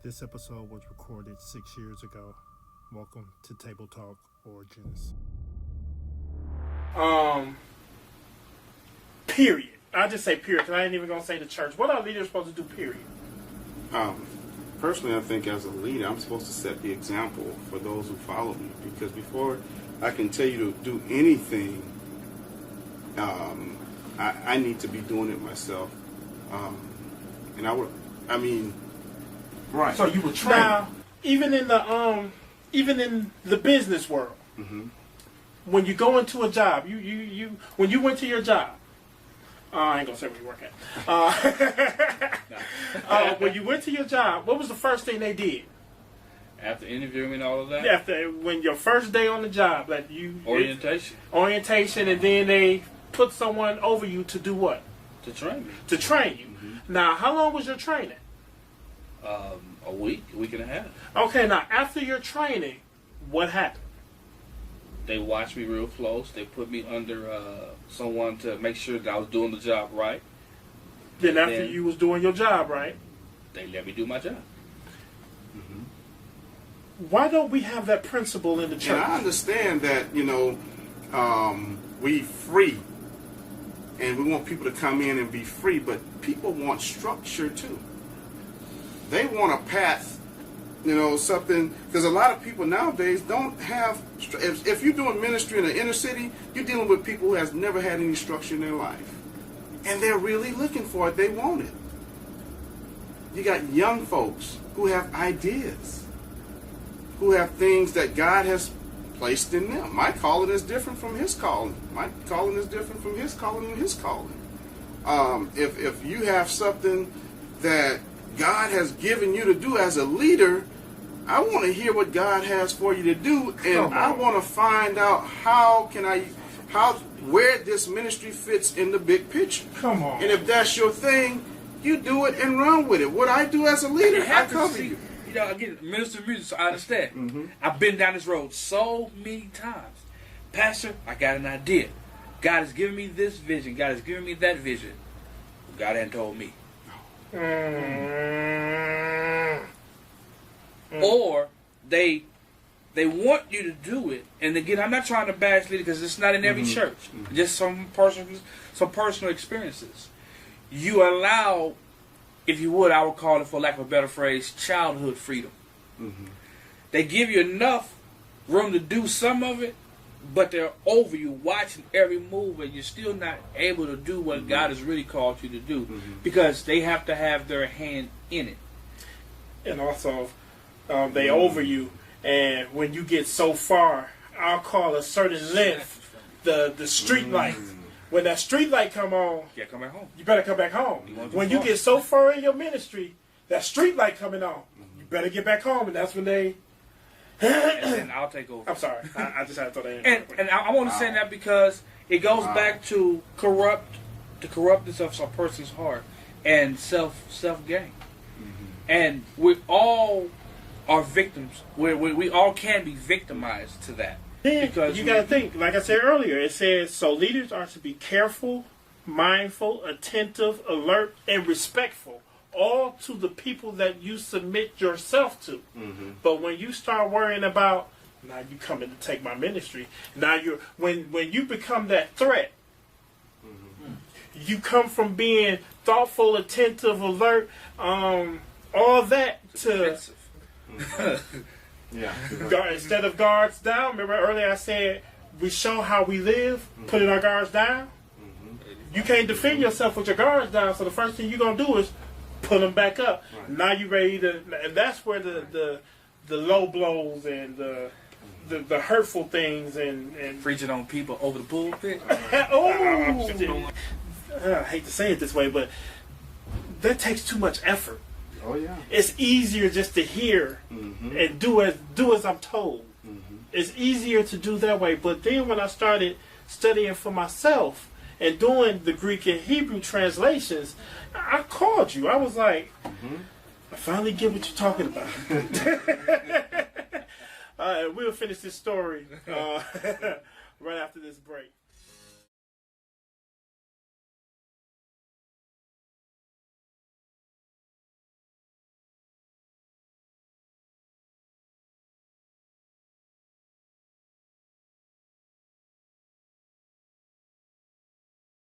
This episode was recorded 6 years ago. Welcome to Table Talk Origins. Period. I just say period because I ain't even gonna say the church. What are leaders supposed to do? Period. Personally, I think as a leader, I'm supposed to set the example for those who follow me. Because before I can tell you to do anything, I need to be doing it myself. Right. So you were trained. Now, even in the business world, when you go into a job, when you went to your job, I ain't gonna say where you work at. When you went to your job, what was the first thing they did? After interviewing and all of that? When your first day on the job, like orientation, and then they put someone over you to do what? To train me. To train you. Mm-hmm. Now, how long was your training? A week and a half. Okay, now after your training, what happened? They watched me real close. They put me under someone to make sure that I was doing the job right. Then after you was doing your job right, they let me do my job. Why don't we have that principle in the church? And I understand that, we free. And we want people to come in and be free, but people want structure too. They want a path, something, because a lot of people nowadays don't have, if you're doing ministry in the inner city, you're dealing with people who has never had any structure in their life. And they're really looking for it. They want it. You got young folks who have ideas, who have things that God has placed in them. My calling is different from his calling. My calling is different from his calling and his calling. If you have something that God has given you to do as a leader, I want to hear what God has for you to do, and I want to find out where this ministry fits in the big picture. Come on. And if that's your thing, you do it and run with it. What I do as a leader, I cover you. Again, minister of music, so I understand. I've been down this road so many times. Pastor, I got an idea. God has given me this vision. God has given me that vision. God hadn't told me. Or they want you to do it, and again, I'm not trying to bash leader because it's not in every church. Just some personal experiences. You allow, if you would, I would call it, for lack of a better phrase, childhood freedom. They give you enough room to do some of it, but they're over you, watching every move, and you're still not able to do what God has really called you to do because they have to have their hand in it. And also, they over you, and when you get so far, I'll call a certain length the street light. When that street light come on, come back home. You better come back home. When you get so far in your ministry, that street light coming on, you better get back home, and that's when they. And then I'll take over. I'm sorry. I just had to throw that in. And I want to say that because it goes back to the corruptness of a person's heart and self-gain. And we all are victims. We all can be victimized to that. Because you got to think, like I said earlier, it says, so leaders are to be careful, mindful, attentive, alert, and respectful, all to the people that you submit yourself to. But when you start worrying about, now you coming to take my ministry, now when you become that threat, you come from being thoughtful, attentive, alert, all that to instead of guards down. Remember earlier I said we show how we live, putting our guards down. You can't defend yourself with your guards down, so the first thing you're gonna do is put them back up. Now you're ready to, and that's where the low blows and the hurtful things and preaching on people over the pulpit. I hate to say it this way, but that takes too much effort. Oh yeah. It's easier just to hear and do as I'm told. It's easier to do that way. But then when I started studying for myself and doing the Greek and Hebrew translations, I called you. I was like, I finally get what you're talking about. We'll finish this story right after this break.